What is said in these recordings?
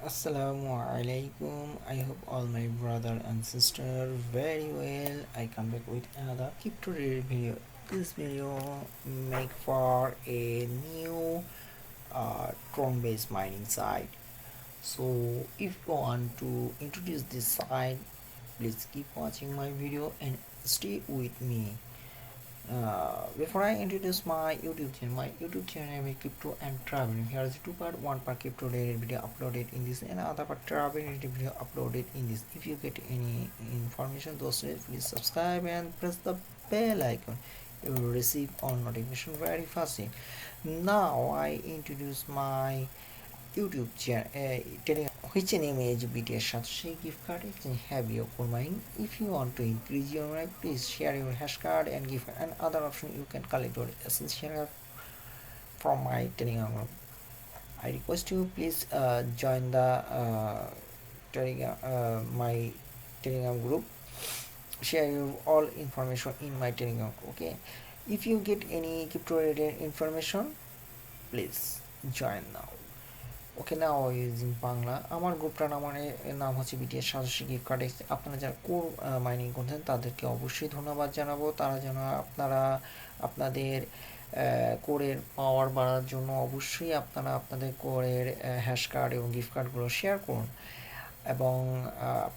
Assalamu alaikum. I hope all my brother and sister very well. I come back with another crypto video. This video make for a new Tron based mining site. So if you want to introduce this site, please keep watching my video and stay with me. Before I introduce my YouTube channel is crypto and traveling. Here is two part, one part crypto related video uploaded in this and other part travel related video uploaded in this. If you get any information, those please subscribe and press the bell icon. You will receive all notification very fast. Now I introduce my YouTube channel, telling which name is 𝑮𝑰𝑭𝑚 gift card exchange have your coin mine. If you want to increase your money, please share your hash card and gift and other option you can collect your essential from my Telegram group. I request you please join the Telegram my Telegram group. Share your all information in my Telegram. Okay. If you get any crypto related information, please join now. Okay now using Bangla আমার গ্রুপটার নাম হচ্ছে BTS সাজস্বী gift card. আপনারা যারা core mining করছেন তাদেরকে অবশ্যই ধন্যবাদ জানাবো। তারা যেন আপনারা আপনাদের কোরের পাওয়ার বাড়ার জন্য অবশ্যই আপনারা আপনাদের কোরের হ্যাশ কার্ড এবং গিফট কার্ডগুলো শেয়ার করুন এবং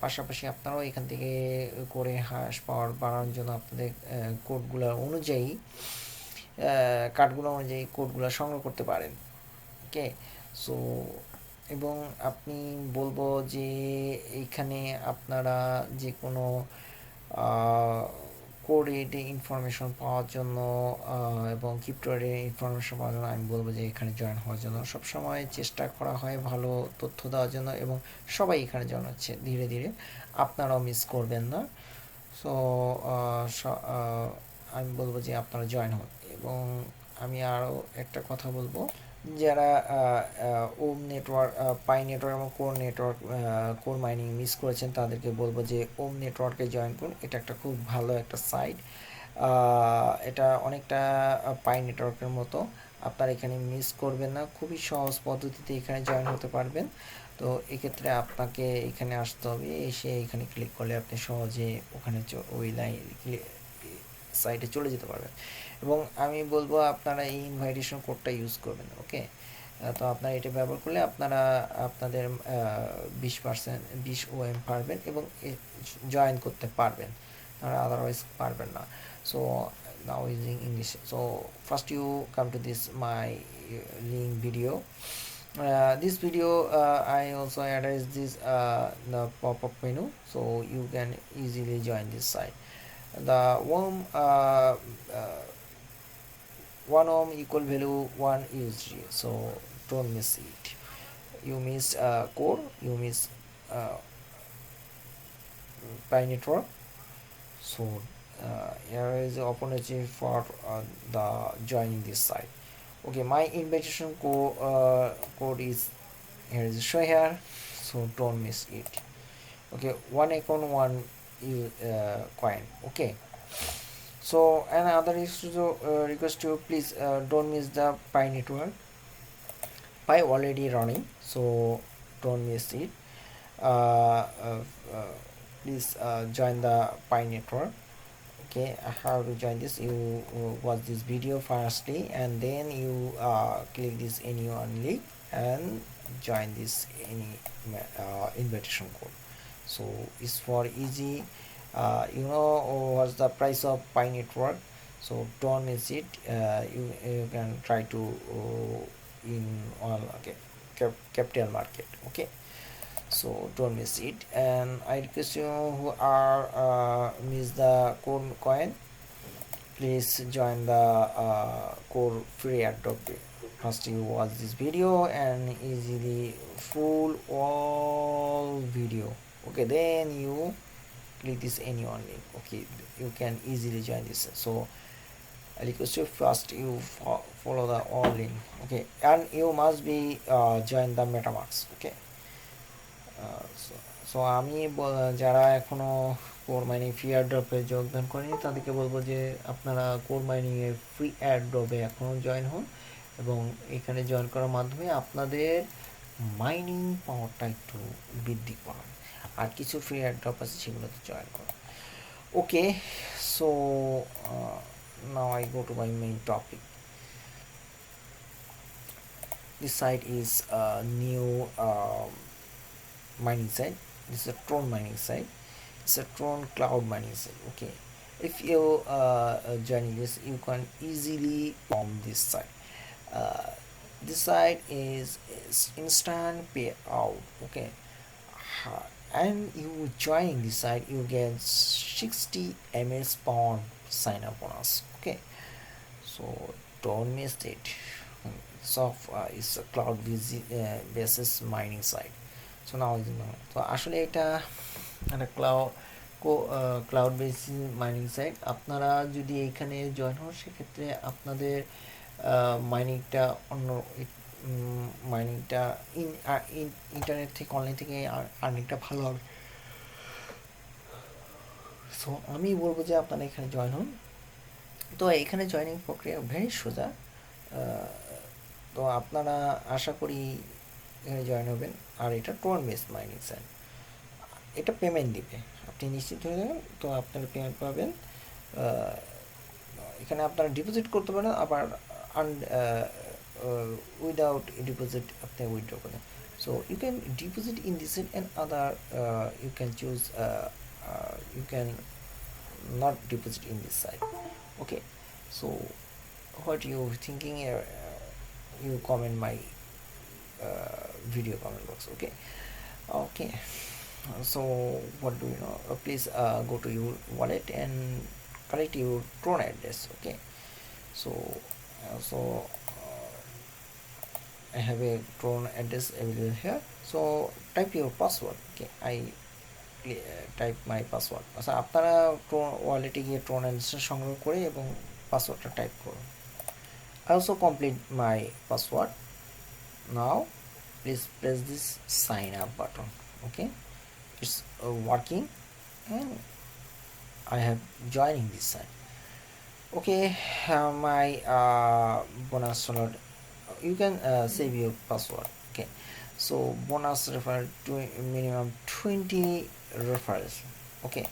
পাশাপাশি আপনারাও এখান থেকে কোরে হ্যাশ পাওয়ার বাড়ানোর জন্য আপনাদের কোডগুলো অনুযায়ী কোডগুলো সংগ্রহ করতে পারেন। ওকে, সো এবং আপনি বলবো যে এইখানে আপনারা যে কোনো কোডেড ইনফরমেশন পাওয়ার জন্য এবং ক্রিপ্টোর ইনফরমেশন পাওয়ার জন্য আমি বলবো যে এখানে জয়েন হওয়ার জন্য সবসময় চেষ্টা করা হয় ভালো তথ্য দেওয়ার জন্য এবং সবাই এখানে জয়েন হচ্ছে ধীরে ধীরে, আপনারাও মিস করবেন না। সো আমি বলবো যে আপনারা জয়েন হন। এবং আমি আরও একটা কথা বলবো, যারা ওম নেটওয়ার্ক, পাই নেটওয়ার্ক এবং কোর মাইনিং মিস করেছেন তাদেরকে বলবো যে ওম নেটওয়ার্কে জয়েন করুন। এটা একটা খুব ভালো একটা সাইট। এটা অনেকটা পাই নেটওয়ার্কের মতো, আপনারা এখানে মিস করবেন না। খুবই সহজ পদ্ধতিতে এখানে জয়েন হতে পারবেন। তো এক্ষেত্রে আপনাকে এখানে আসতে হবে, এসে এখানে ক্লিক করলে আপনি সহজে ওখানে ওই সাইটে চলে যেতে পারবেন। এবং আমি বলবো আপনারা এই ইনভাইটেশন কোডটা ইউজ করবেন। ওকে, তো আপনারা এটা ব্যবহার করলে আপনারা আপনাদের 20% পারবেন এবং জয়েন করতে পারবেন, আপনারা আদারওয়াইজ পারবেন না। So now using English, so first you come to this my link video. This video I also address this the pop-up menu, so you can easily join this site. The one ohm equal value 1 USD, so don't miss it. You miss core, you miss pi network. So here is the opportunity for the joining this site. Okay, my invitation code is here is show here, so don't miss it. Okay, one account, one coin. Okay, so another is to request you please don't miss the pi network. Pi already running, so don't miss it. Please join the pi network. Okay, how to join this? You watch this video firstly and then you click this any one link and join this any invitation code. So it's for easy. You know what's the price of pi network, so don't miss it. You can try to in all capital market. Okay, so don't miss it. And I request you who are miss the core coin, please join the core free airdrop. First you watch this video and easily full all video. Okay, then you click this any one link. Okay, you can easily join this. So I request you first you follow the all link. Okay, and you must be join the MetaMask. Okay, so আমি যারা এখনও core mining free এয়ারড্রপে যোগদান করেনি তাদেরকে বলবো যে আপনারা core মাইনিংয়ের free এয়ারড্রপে এখনও জয়েন হন এবং এখানে জয়েন করার মাধ্যমে আপনাদের মাইনিং পাওয়ারটা একটু বৃদ্ধি করা, আর কিছু ফ্রি এয়ারড্রপ আছে সেগুলোতে জয়েন করা। Okay, so now I go to my main topic. This site is a new mining site. This is a Tron mining site. It's a Tron cloud mining site. Okay, if you join this, you can easily form this site. This site is instant payout. Okay, and you joining this site, you get 60 ms per sign up bonus. Okay, so don't miss it. So it's a cloud basis mining site. So now তো আসলে এটা একটা cloud basis mining site. আপনারা যদি এইখানে join হন সেক্ষেত্রে আপনাদের মাইনিংটা অন্য মাইনিংটা ইন্টারনেট থেকে অনলাইন থেকে আর্নিংটা ভালো হবে। সো আমি বলবো যে আপনারা এখানে জয়েন হন। তো এখানে জয়েনিং প্রক্রিয়া ভেরি সোজা। তো আপনারা আশা করি এখানে জয়েন হবেন। আর এটা ট্রন বেস মাইনিং সাইট, এটা পেমেন্ট দিবে, আপনি নিশ্চিত হয়ে যাবেন। তো আপনারা পেমেন্ট পাবেন। এখানে আপনারা ডিপোজিট করতে পারেন, আবার উইদাউট ডিপোজিট আপনি উইথড্র করেন। So you can deposit in this and other you can choose you can not deposit in this site. Okay, so what you thinking, you comment my video comment box. Okay, so what do you know, please go to your wallet and correct your Tron address. Okay, so I have a Tron address available here, so type your password. Okay, I type my password. আচ্ছা, আপনারা ট্রন ওয়ালেটে গিয়ে ট্রন অ্যাড্রেসটা সংগ্রহ করে এবং পাসওয়ার্ডটা type করুন। I also complete my password. Now please press this sign up button. Okay, it's working and I have joining this site. Okay, my bonus alert, you can save your password. Okay, so bonus referral to minimum 20 referrals. Okay,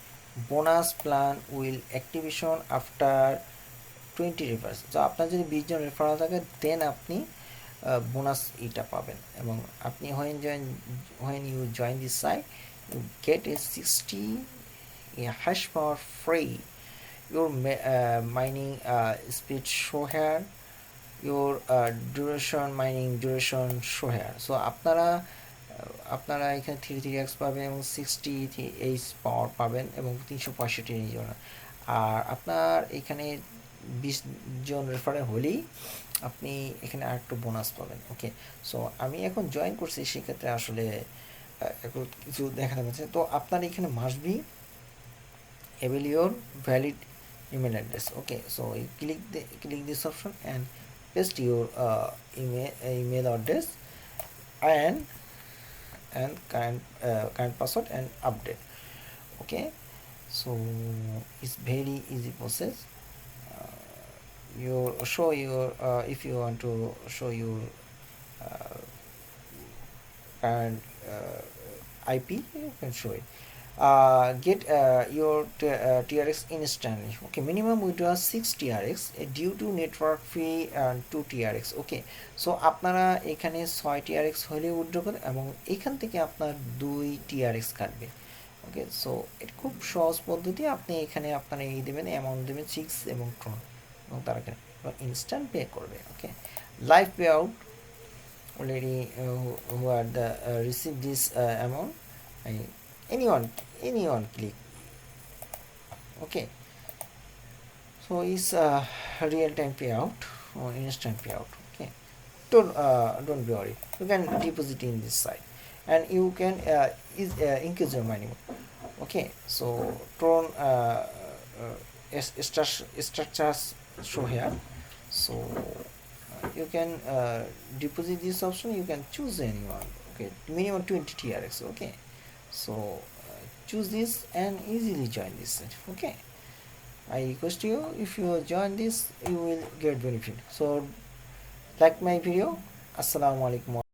bonus plan will activation after 20 referrals. তো আপনার যদি 20 জন referral থাকে দেন আপনি bonus এটা পাবেন। এবং আপনি when you join this site, you get a 60 hash power free. Your mining speed show here, your mining duration show here. So আপনারা এখানে 3x পাবেন এবং 60 পাওয়ার পাবেন এবং 365 জন। আর আপনার এখানে 20 জন রেফারেল হলেই আপনি এখানে আরেকটু বোনাস পাবেন। ওকে, সো আমি এখন জয়েন করছি, সেক্ষেত্রে আসলে এখন কিছু দেখাতে পাচ্ছে। তো আপনার এখানে must be able your valid email address. Okay, so you click this option and paste your email address and current password and update. Okay, so it's very easy process. You show your if you want to show your current IP, you can show it. Get your TRX instantly. Okay, minimum withdrawal 6 TRX due to network fee and 2 TRX. Okay, so আপনারা এখানে 6 TRX হলে withdraw করেন এবং এখান থেকে আপনার 2 TRX কাটবে। ওকে, so এটা খুব সহজ পদ্ধতি। আপনি এখানে আপনারা এই দেবেন, অ্যামাউন্ট দেবেন 6 এবং ট্রন, এবং তারা ইনস্ট্যান্ট পে করবে। Okay, live pay out already who are the receive this amount. Anyone click. Okay, so it's real-time payout or instant payout. Okay, don't be worried, you can deposit in this site and you can increase your money. Okay, so Tron structures show here. So you can deposit this option, you can choose anyone. Okay, minimum 20 TRX. Okay, so choose this and easily join this site. Okay, I request you, if you join this you will get benefit. So like my video. Assalamu alaikum.